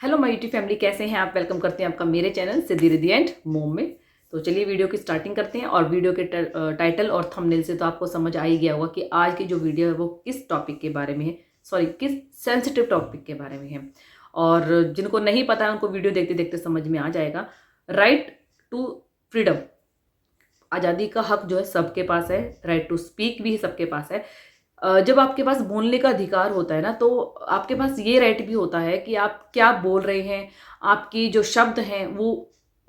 Hello my YouTube family, कैसे हैं आप। वेलकम करते हैं आपका मेरे चैनल सिद्धि रिद्धि एंड मोम में। तो चलिए वीडियो की स्टार्टिंग करते हैं। और वीडियो के टाइटल और थंबनेल से तो आपको समझ आ ही गया होगा कि आज की जो वीडियो है वो किस टॉपिक के बारे में है, सॉरी किस सेंसिटिव टॉपिक के बारे में है। और जिनको नहीं पता है उनको वीडियो देखते देखते समझ में आ जाएगा। राइट टू फ्रीडम, आज़ादी का हक जो है सबके पास है। राइट टू स्पीक भी सबके पास है। जब आपके पास बोलने का अधिकार होता है ना, तो आपके पास ये राइट भी होता है कि आप क्या बोल रहे हैं, आपकी जो शब्द हैं वो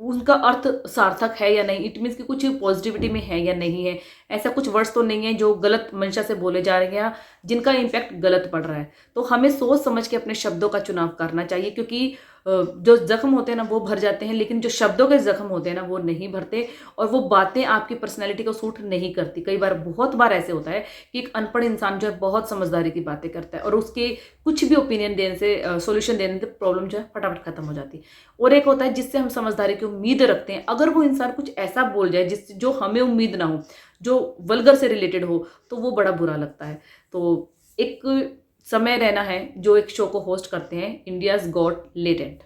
उनका अर्थ सार्थक है या नहीं। इट मीन्स कि कुछ पॉजिटिविटी में है या नहीं है। ऐसा कुछ वर्ड्स तो नहीं है जो गलत मंशा से बोले जा रहे हैं या जिनका इम्पैक्ट गलत पड़ रहा है। तो हमें सोच समझ के अपने शब्दों का चुनाव करना चाहिए, क्योंकि जो जख्म होते हैं ना वो भर जाते हैं, लेकिन जो शब्दों के जख्म होते हैं ना वो नहीं भरते। और वो बातें आपकी पर्सनैलिटी को सूट नहीं करती। कई बार, बहुत बार ऐसे होता है कि एक अनपढ़ इंसान जो है बहुत समझदारी की बातें करता है और उसके कुछ भी ओपिनियन देने से, सोल्यूशन देने से प्रॉब्लम जो है फटाफट खत्म हो जाती है। और एक होता है जिससे हम समझदारी की उम्मीद रखते हैं, अगर वो इंसान कुछ ऐसा बोल जाए जिससे जो हमें उम्मीद ना हो, जो वल्गर से रिलेटेड हो, तो वो बड़ा बुरा लगता है। तो एक समय रहना है जो एक शो को होस्ट करते हैं, इंडियाज गॉट लेटेंट।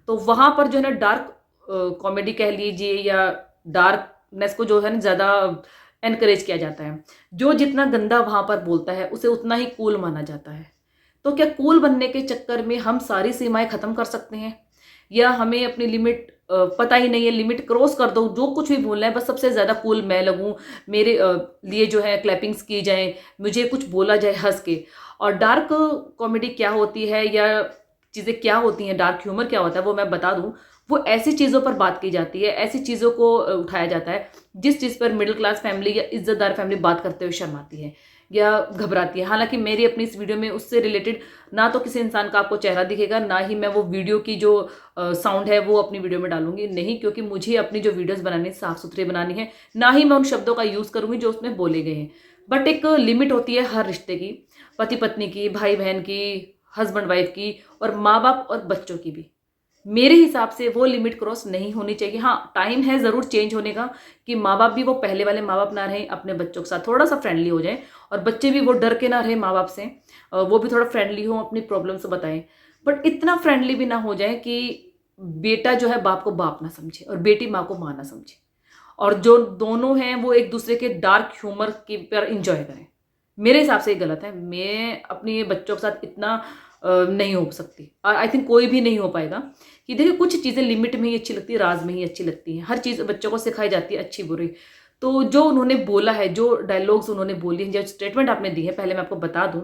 तो वहां पर जो है ना डार्क कॉमेडी कह लीजिए या डार्कनेस को जो है ना ज़्यादा एनकरेज किया जाता है। जो जितना गंदा वहां पर बोलता है उसे उतना ही कूल माना जाता है। तो क्या कूल बनने के चक्कर में हम सारी सीमाएं खत्म कर सकते हैं, या हमें अपनी लिमिट पता ही नहीं है, लिमिट क्रॉस कर दो, जो कुछ भी बोलना है बस सबसे ज़्यादा कूल मैं लगूं, मेरे लिए जो है क्लैपिंग्स की जाए, मुझे कुछ बोला जाए हंस के। और डार्क कॉमेडी क्या होती है या चीज़ें क्या होती हैं, डार्क ह्यूमर क्या होता है, वो मैं बता दूं। वो ऐसी चीज़ों पर बात की जाती है, ऐसी चीज़ों को उठाया जाता है जिस चीज़ पर मिडिल क्लास फैमिली या इज्जतदार फैमिली बात करते हुए शर्माती है या घबराती है। हालांकि मेरी अपनी इस वीडियो में उससे रिलेटेड ना तो किसी इंसान का आपको चेहरा दिखेगा, ना ही मैं वो वीडियो की जो साउंड है वो अपनी वीडियो में डालूंगी, नहीं, क्योंकि मुझे अपनी जो वीडियोस बनानी है साफ सुथरी बनानी है। ना ही मैं उन शब्दों का यूज़ करूंगी जो उसमें बोले गए हैं। बट एक लिमिट होती है हर रिश्ते की, पति पत्नी की, भाई बहन की, हस्बैंड वाइफ की, और माँ बाप और बच्चों की भी। मेरे हिसाब से वो लिमिट क्रॉस नहीं होनी चाहिए। हाँ, टाइम है ज़रूर चेंज होने का, कि माँ बाप भी वो पहले वाले माँ बाप ना रहें, अपने बच्चों के साथ थोड़ा सा फ्रेंडली हो जाएं, और बच्चे भी वो डर के ना रहे माँ बाप से, वो भी थोड़ा फ्रेंडली हो, अपनी प्रॉब्लम्स बताएं। बट इतना फ्रेंडली भी ना हो जाए कि बेटा जो है बाप को बाप ना समझे और बेटी माँ को माँ ना समझे, और जो दोनों हैं वो एक दूसरे के डार्क ह्यूमर की पर इंजॉय करें। मेरे हिसाब से ये गलत है। मैं अपने बच्चों के साथ इतना नहीं हो सकती, और आई थिंक कोई भी नहीं हो पाएगा। कि देखिए, कुछ चीज़ें लिमिट में ही अच्छी लगती है, राज में ही अच्छी लगती हैं। हर चीज़ बच्चों को सिखाई जाती है, अच्छी बुरी। तो जो उन्होंने बोला है, जो डायलॉग्स उन्होंने बोली हैं, जो स्टेटमेंट आपने दी है, पहले मैं आपको बता दूं,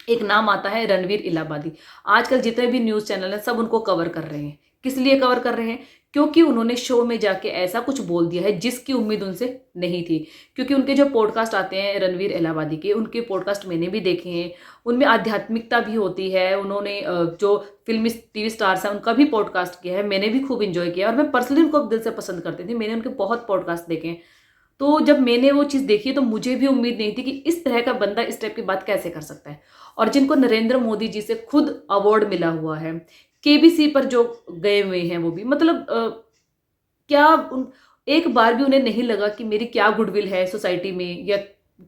एक नाम आता है रणवीर इलाहाबादी। आजकल जितने भी न्यूज़ चैनल हैं सब उनको कवर कर रहे हैं। किस लिए कवर कर रहे हैं? क्योंकि उन्होंने शो में जाके ऐसा कुछ बोल दिया है जिसकी उम्मीद उनसे नहीं थी। क्योंकि उनके जो पॉडकास्ट आते हैं रणवीर इलाहाबादी के, उनके पॉडकास्ट मैंने भी देखे हैं, उनमें आध्यात्मिकता भी होती है। उन्होंने जो फिल्मी टीवी स्टार्स हैं उनका भी पॉडकास्ट किया है, मैंने भी खूब इंजॉय किया, और मैं पर्सनली उनको दिल से पसंद करती थी। मैंने उनके बहुत पॉडकास्ट देखे हैं। तो जब मैंने वो चीज़ देखी तो मुझे भी उम्मीद नहीं थी कि इस तरह का बंदा इस टाइप की बात कैसे कर सकता है। और जिनको नरेंद्र मोदी जी से खुद अवार्ड मिला हुआ है, केबीसी पर जो गए हुए हैं, वो भी मतलब क्या एक बार भी उन्हें नहीं लगा कि मेरी क्या गुडविल है सोसाइटी में, या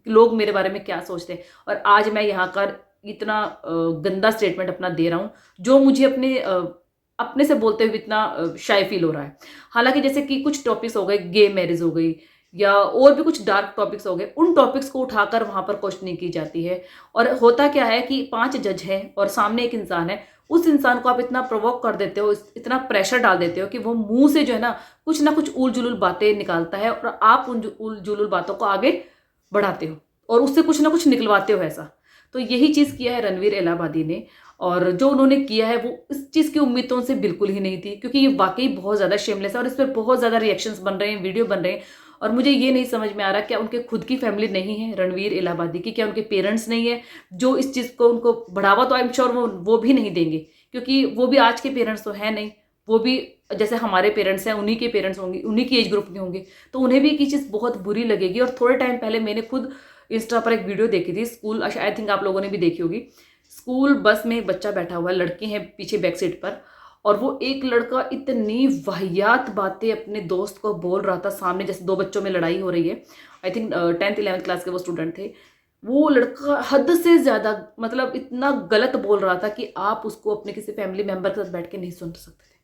लोग मेरे बारे में क्या सोचते हैं। और आज मैं यहाँ कर इतना गंदा स्टेटमेंट अपना दे रहा हूँ, जो मुझे अपने से बोलते हुए इतना शाय फील हो रहा है। हालांकि जैसे कि कुछ टॉपिक्स हो गए, गे मैरिज हो गई, या और भी कुछ डार्क टॉपिक्स हो गए, उन टॉपिक्स को उठाकर वहां पर क्वेश्चनिंग की जाती है। और होता क्या है कि 5 जज हैं और सामने एक इंसान है। उस इंसान को आप इतना प्रोवोक कर देते हो, इतना प्रेशर डाल देते हो कि वो मुंह से जो है ना कुछ उल जुलूल बातें निकालता है, और आप उन उल जुलूल बातों को आगे बढ़ाते हो और उससे कुछ ना कुछ निकलवाते हो ऐसा। तो यही चीज़ किया है रणवीर इलाहाबादी ने। और जो उन्होंने किया है वो इस चीज़ की उम्मीदों से बिल्कुल ही नहीं थी, क्योंकि ये वाकई बहुत ज़्यादा शेमलेस है और इस पर बहुत ज़्यादा रिएक्शंस बन रहे हैं, वीडियो बन रहे हैं। और मुझे ये नहीं समझ में आ रहा, क्या उनके खुद की फैमिली नहीं है रणवीर इलाहाबादी की? क्या उनके पेरेंट्स नहीं है जो इस चीज़ को उनको बढ़ावा? तो आई एम श्योर वो भी नहीं देंगे, क्योंकि वो भी आज के पेरेंट्स तो है नहीं। वो भी जैसे हमारे पेरेंट्स हैं, उन्हीं के पेरेंट्स होंगे, उन्हीं की एज ग्रुप के होंगे, तो उन्हें भी ये चीज़ बहुत बुरी लगेगी। और थोड़े टाइम पहले मैंने खुद इंस्टा पर एक वीडियो देखी थी, स्कूल, आई थिंक आप लोगों ने भी देखी होगी। स्कूल बस में एक बच्चा बैठा हुआ है, लड़के हैं पीछे बैक सीट पर, और वो एक लड़का इतनी वाहियात बातें अपने दोस्त को बोल रहा था सामने, जैसे 2 बच्चों में लड़ाई हो रही है। I think 10th 11th class के वो स्टूडेंट थे। वो लड़का हद से ज़्यादा मतलब इतना गलत बोल रहा था कि आप उसको अपने किसी फैमिली मेंबर के साथ बैठ के नहीं सुन सकते थे।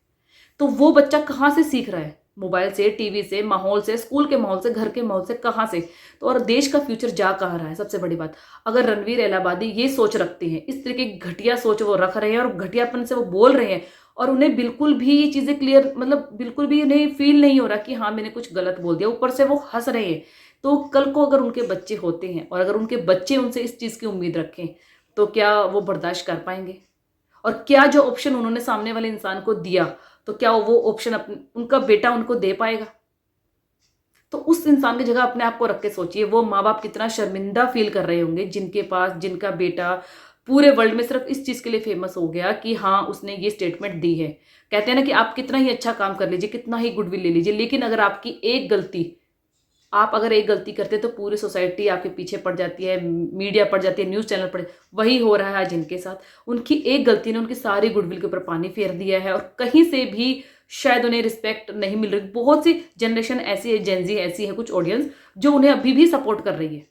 तो वो बच्चा कहाँ से सीख रहा है? मोबाइल से, टीवी से, माहौल से, स्कूल के माहौल से, घर के माहौल से, कहाँ से? तो और देश का फ्यूचर जा कहाँ रहा है? सबसे बड़ी बात, अगर रणवीर इलाहाबादी ये सोच रखते हैं, इस तरीके की घटिया सोच वो रख रहे हैं और घटियापन से वो बोल रहे हैं और उन्हें बिल्कुल भी ये चीज़ें क्लियर मतलब बिल्कुल भी उन्हें फील नहीं हो रहा कि हाँ मैंने कुछ गलत बोल दिया, ऊपर से वो हंस रहे हैं। तो कल को अगर उनके बच्चे होते हैं और अगर उनके बच्चे उनसे इस चीज़ की उम्मीद रखें, तो क्या वो बर्दाश्त कर पाएंगे? और क्या जो ऑप्शन उन्होंने सामने वाले इंसान को दिया, तो क्या वो ऑप्शन उनका बेटा उनको दे पाएगा? तो उस इंसान की जगह अपने आप को रख के सोचिए, वो माँ बाप कितना शर्मिंदा फील कर रहे होंगे जिनके पास जिनका बेटा पूरे वर्ल्ड में सिर्फ इस चीज़ के लिए फेमस हो गया कि हाँ उसने ये स्टेटमेंट दी है। कहते हैं ना कि आप कितना ही अच्छा काम कर लीजिए, कितना ही गुडविल ले लीजिए, लेकिन अगर आपकी एक गलती, आप अगर एक गलती करते तो पूरी सोसाइटी आपके पीछे पड़ जाती है, मीडिया पड़ जाती है, न्यूज़ चैनल पड़, वही हो रहा है जिनके साथ। उनकी एक गलती ने उनकी सारी गुडविल के ऊपर पानी फेर दिया है और कहीं से भी शायद उन्हें रिस्पेक्ट नहीं मिल रही। बहुत सी जनरेशन ऐसी है, जेनजी ऐसी है, कुछ ऑडियंस जो उन्हें अभी भी सपोर्ट कर रही है,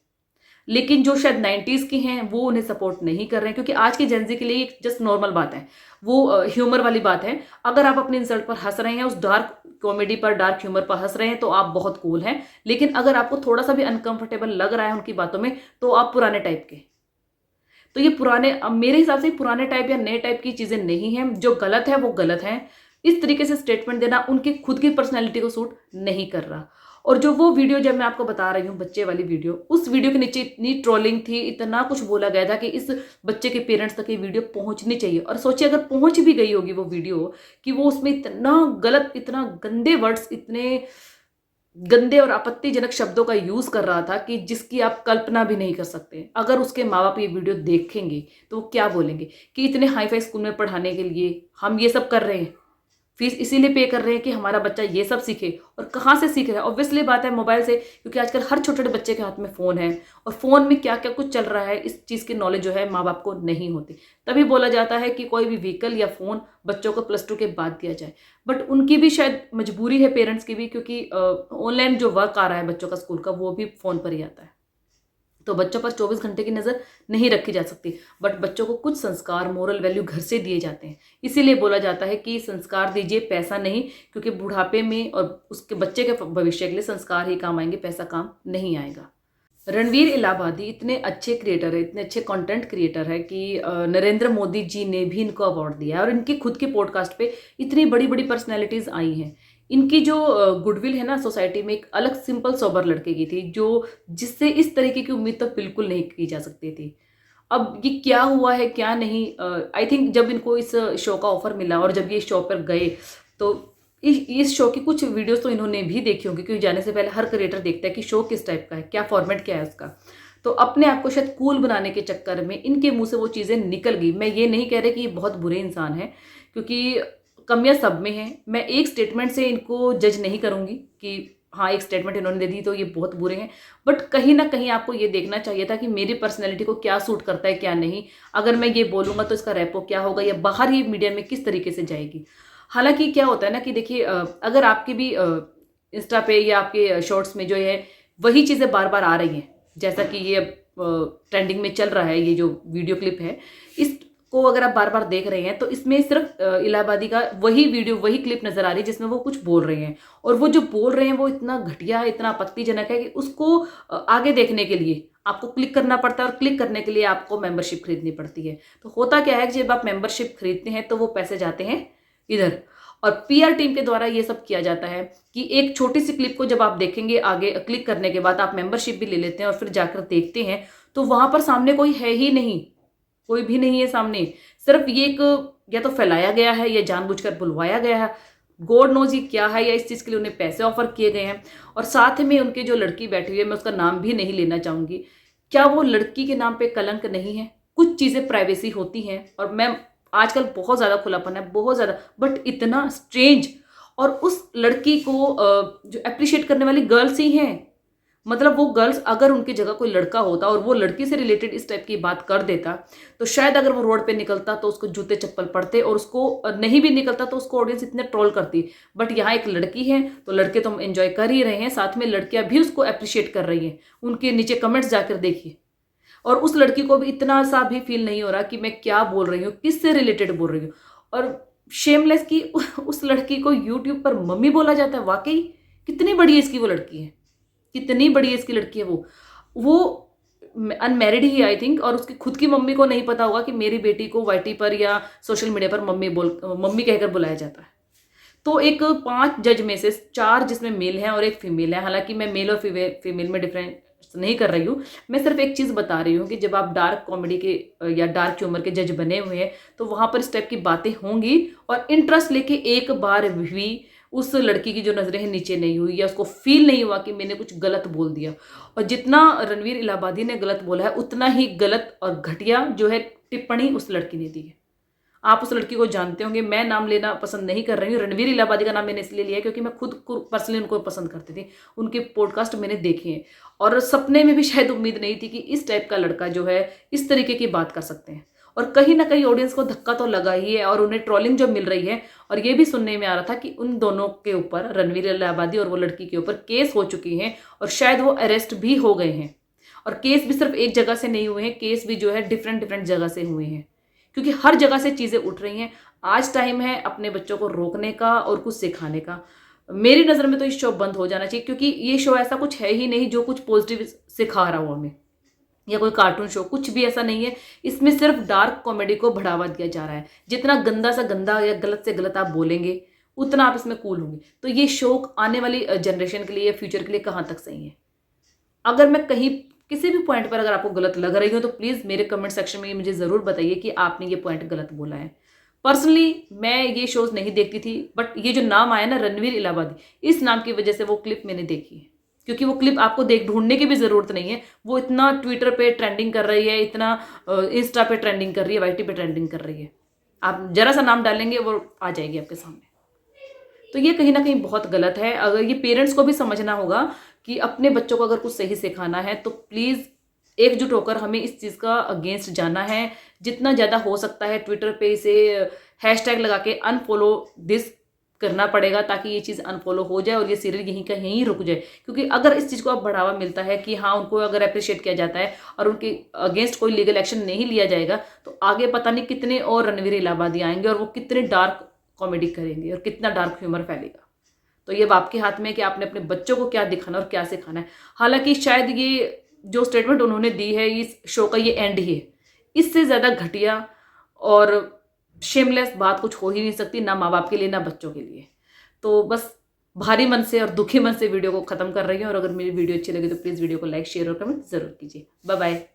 लेकिन जो शायद 90s की हैं वो उन्हें सपोर्ट नहीं कर रहे हैं, क्योंकि आज की जेनजी के लिए एक जस्ट नॉर्मल बात है, वो ह्यूमर वाली बात है। अगर आप अपने इंसल्ट पर हंस रहे हैं, उस डार्क कॉमेडी पर, डार्क ह्यूमर पर हंस रहे हैं, तो आप बहुत कूल हैं। लेकिन अगर आपको थोड़ा सा भी अनकंफर्टेबल लग रहा है उनकी बातों में, तो आप पुराने टाइप के। तो ये पुराने, अब मेरे हिसाब से पुराने टाइप या नए टाइप की चीजें नहीं हैं। जो गलत है वो गलत है। इस तरीके से स्टेटमेंट देना उनकी खुद की पर्सनैलिटी को सूट नहीं कर रहा। और जो वो वीडियो जब मैं आपको बता रही हूँ, बच्चे वाली वीडियो, उस वीडियो के नीचे इतनी ट्रोलिंग थी, इतना कुछ बोला गया था कि इस बच्चे के पेरेंट्स तक ये वीडियो पहुंचनी चाहिए। और सोचिए अगर पहुंच भी गई होगी वो वीडियो, कि वो उसमें इतना गलत, इतना गंदे वर्ड्स, इतने गंदे और आपत्तिजनक शब्दों का यूज कर रहा था कि जिसकी आप कल्पना भी नहीं कर सकते। अगर उसके माँ बाप ये वीडियो देखेंगे तो वो क्या बोलेंगे कि इतने हाई फाई स्कूल में पढ़ाने के लिए हम ये सब कर रहे हैं, फीस इसीलिए पे कर रहे हैं कि हमारा बच्चा ये सब सीखे। और कहाँ से सीख रहा है? ऑब्वियसली बात है मोबाइल से, क्योंकि आजकल हर छोटे छोटे बच्चे के हाथ में फ़ोन है और फ़ोन में क्या क्या कुछ चल रहा है, इस चीज़ की नॉलेज जो है माँ बाप को नहीं होती। तभी बोला जाता है कि कोई भी व्हीकल या फ़ोन बच्चों को +2 के बाद दिया जाए। बट उनकी भी शायद मजबूरी है, पेरेंट्स की भी, क्योंकि ऑनलाइन जो वर्क आ रहा है बच्चों का स्कूल का, वो भी फ़ोन पर ही आता है। तो बच्चों पर 24 घंटे की नज़र नहीं रखी जा सकती, बट बच्चों को कुछ संस्कार, मोरल वैल्यू घर से दिए जाते हैं। इसीलिए बोला जाता है कि संस्कार दीजिए, पैसा नहीं, क्योंकि बुढ़ापे में और उसके बच्चे के भविष्य के लिए संस्कार ही काम आएंगे, पैसा काम नहीं आएगा। रणवीर इलाहाबादी इतने अच्छे क्रिएटर है, इतने अच्छे कंटेंट क्रिएटर है कि नरेंद्र मोदी जी ने भी इनको अवार्ड दिया है और इनकी खुद के पॉडकास्ट पे इतनी बड़ी बड़ी पर्सनैलिटीज़ आई हैं। इनकी जो गुडविल है ना सोसाइटी में, एक अलग सिंपल सोबर लड़के की थी, जो जिससे इस तरीके की उम्मीद तो बिल्कुल नहीं की जा सकती थी। अब ये क्या हुआ है क्या नहीं, आई थिंक जब इनको इस शो का ऑफर मिला और जब ये शो पर गए, तो इस शो की कुछ वीडियोस तो इन्होंने भी देखी होंगी, क्योंकि जाने से पहले हर क्रिएटर देखता है कि शो किस टाइप का है, क्या फॉर्मेट क्या है उसका। तो अपने आप को शायद कूल बनाने के चक्कर में इनके मुंह से वो चीज़ें निकल गई। मैं ये नहीं कह रही कि ये बहुत बुरे इंसान हैं, क्योंकि कमियां सब में हैं। मैं एक स्टेटमेंट से इनको जज नहीं करूंगी कि हाँ एक स्टेटमेंट इन्होंने दे दी तो ये बहुत बुरे हैं, बट कहीं ना कहीं आपको ये देखना चाहिए था कि मेरी पर्सनैलिटी को क्या सूट करता है क्या नहीं। अगर मैं ये बोलूँगा तो इसका रेपो क्या होगा, या बाहर ही मीडिया में किस तरीके से जाएगी। हालांकि क्या होता है ना कि देखिए, अगर आपके भी इंस्टा पे या आपके शॉर्ट्स में जो है वही चीज़ें बार बार आ रही हैं, जैसा कि ये ट्रेंडिंग में चल रहा है, ये जो वीडियो क्लिप है, इसको अगर आप बार बार देख रहे हैं तो इसमें सिर्फ इलाहाबादी का वही वीडियो, वही क्लिप नजर आ रही है जिसमें वो कुछ बोल रहे हैं। और वो जो बोल रहे हैं वो इतना घटिया है, इतना आपत्तिजनक है कि उसको आगे देखने के लिए आपको क्लिक करना पड़ता है, और क्लिक करने के लिए आपको मेंबरशिप खरीदनी पड़ती है। तो होता क्या है कि जब आप मेंबरशिप खरीदते हैं तो वो पैसे जाते हैं इधर, और पीआर टीम के द्वारा ये सब किया जाता है कि एक छोटी सी क्लिप को जब आप देखेंगे, आगे क्लिक करने के बाद आप मेंबरशिप भी ले लेते हैं और फिर जाकर देखते हैं तो वहां पर सामने कोई है ही नहीं, कोई भी नहीं है सामने। सिर्फ ये एक या तो फैलाया गया है या जानबूझकर बुलवाया गया है, गॉड नोज ये क्या है, या इस चीज़ के लिए उन्हें पैसे ऑफर किए गए हैं। और साथ में उनके जो लड़की बैठी हुई है, मैं उसका नाम भी नहीं लेना चाहूँगी, क्या वो लड़की के नाम पे कलंक नहीं है? कुछ चीज़ें प्राइवेसी होती हैं, और मैं आजकल बहुत ज़्यादा खुलापन है, बहुत ज़्यादा, बट इतना स्ट्रेंज। और उस लड़की को जो अप्रिशिएट करने वाली गर्ल्स ही हैं। मतलब वो गर्ल्स, अगर उनकी जगह कोई लड़का होता और वो लड़की से रिलेटेड इस टाइप की बात कर देता, तो शायद अगर वो रोड पे निकलता तो उसको जूते चप्पल पड़ते, और उसको नहीं भी निकलता तो उसको ऑडियंस इतने ट्रोल करती। बट यहाँ एक लड़की है तो लड़के तो एंजॉय कर ही रहे हैं, साथ में लड़कियां भी उसको अप्रिशिएट कर रही हैं। उनके नीचे कमेंट्स जाकर देखिए, और उस लड़की को भी इतना सा भी फील नहीं हो रहा कि मैं क्या बोल रही हूँ, किससे रिलेटेड बोल रही हूँ। और शेमलेस की उस लड़की को यूट्यूब पर मम्मी बोला जाता है। वाकई कितनी बड़ी एज की वो लड़की है, कितनी बड़ी एज की लड़की है वो अनमैरिड ही आई थिंक, और उसकी खुद की मम्मी को नहीं पता होगा कि मेरी बेटी को वाईटी पर या सोशल मीडिया पर मम्मी कहकर बुलाया जाता है। तो एक 5 जज में से 4 जिसमें मेल हैं और एक फीमेल है। हालांकि मैं मेल और फीमेल में डिफरेंस नहीं कर रही हूँ, मैं सिर्फ एक चीज़ बता रही हूँ कि जब आप डार्क कॉमेडी के या डार्क ह्यूमर के जज बने हुए हैं तो वहाँ पर इस टाइप की बातें होंगी। और इंटरेस्ट लेके एक बार भी उस लड़की की जो नज़रें हैं नीचे नहीं हुई, या उसको फील नहीं हुआ कि मैंने कुछ गलत बोल दिया। और जितना रणवीर इलाहाबादी ने गलत बोला है, उतना ही गलत और घटिया जो है टिप्पणी उस लड़की ने दी है। आप उस लड़की को जानते होंगे, मैं नाम लेना पसंद नहीं कर रही हूँ। रणवीर इलाहाबादी का नाम मैंने इसलिए लिया है क्योंकि मैं खुद पर्सनली उनको पसंद करती थी, उनके पॉडकास्ट मैंने देखे हैं, और सपने में भी शायद उम्मीद नहीं थी कि इस टाइप का लड़का जो है इस तरीके की बात कर सकते हैं। और कहीं ना कहीं ऑडियंस को धक्का तो लगा ही है, और उन्हें ट्रोलिंग जो मिल रही है। और ये भी सुनने में आ रहा था कि उन दोनों के ऊपर, रणवीर इलाहाबादी और वो लड़की के ऊपर केस हो चुकी हैं, और शायद वो अरेस्ट भी हो गए हैं। और केस भी सिर्फ एक जगह से नहीं हुए हैं, केस भी जो है डिफरेंट जगह से हुए हैं, क्योंकि हर जगह से चीज़ें उठ रही हैं। आज टाइम है अपने बच्चों को रोकने का और कुछ सिखाने का। मेरी नज़र में तो ये शो बंद हो जाना चाहिए, क्योंकि ये शो ऐसा कुछ है ही नहीं जो कुछ पॉजिटिव सिखा रहा हो हमें, या कोई कार्टून शो, कुछ भी ऐसा नहीं है। इसमें सिर्फ डार्क कॉमेडी को बढ़ावा दिया जा रहा है। जितना गंदा सा गंदा या गलत से गलत आप बोलेंगे, उतना आप इसमें कूल होंगे। तो ये शो आने वाली जनरेशन के लिए या फ्यूचर के लिए कहाँ तक सही है। अगर मैं कहीं किसी भी पॉइंट पर अगर आपको गलत लग रही हो तो प्लीज़ मेरे कमेंट सेक्शन में मुझे ज़रूर बताइए कि आपने ये पॉइंट गलत बोला है। पर्सनली मैं ये शोज़ नहीं देखती थी, बट ये जो नाम आया ना रणवीर इलाहाबादी, इस नाम की वजह से वो क्लिप मैंने देखी है। क्योंकि वो क्लिप आपको ढूंढने की भी ज़रूरत नहीं है, वो इतना ट्विटर पे ट्रेंडिंग कर रही है, इतना इंस्टा पे ट्रेंडिंग कर रही है, वाईटी पे ट्रेंडिंग कर रही है। आप जरा सा नाम डालेंगे वो आ जाएगी आपके सामने। तो ये कहीं ना कहीं बहुत गलत है। अगर ये पेरेंट्स को भी समझना होगा कि अपने बच्चों को अगर कुछ सही सिखाना है तो प्लीज़ एकजुट होकर हमें इस चीज़ का अगेंस्ट जाना है। जितना ज़्यादा हो सकता है ट्विटर पे इसे हैशटैग लगा के अनफॉलो दिस करना पड़ेगा, ताकि ये चीज़ अनफॉलो हो जाए और ये सीरियल यहीं का यहीं रुक जाए। क्योंकि अगर इस चीज़ को अब बढ़ावा मिलता है कि हाँ, उनको अगर अप्रिशिएट किया जाता है और उनके अगेंस्ट कोई लीगल एक्शन नहीं लिया जाएगा, तो आगे पता नहीं कितने और रणवीर इलाहाबादी आएंगे और वो कितने डार्क कॉमेडी करेंगे और कितना डार्क ह्यूमर फैलेगा। तो ये अब आपके हाथ में है कि आपने अपने बच्चों को क्या दिखाना और क्या सिखाना है। हालांकि शायद ये जो स्टेटमेंट उन्होंने दी है, इस शो का ये एंड ही है। इससे ज़्यादा घटिया और शेमलेस बात कुछ हो ही नहीं सकती, ना माँ बाप के लिए ना बच्चों के लिए। तो बस भारी मन से और दुखी मन से वीडियो को ख़त्म कर रही हूँ। और अगर मेरी वीडियो अच्छी लगी तो प्लीज़ वीडियो को लाइक, शेयर और कमेंट ज़रूर कीजिए। Bye bye.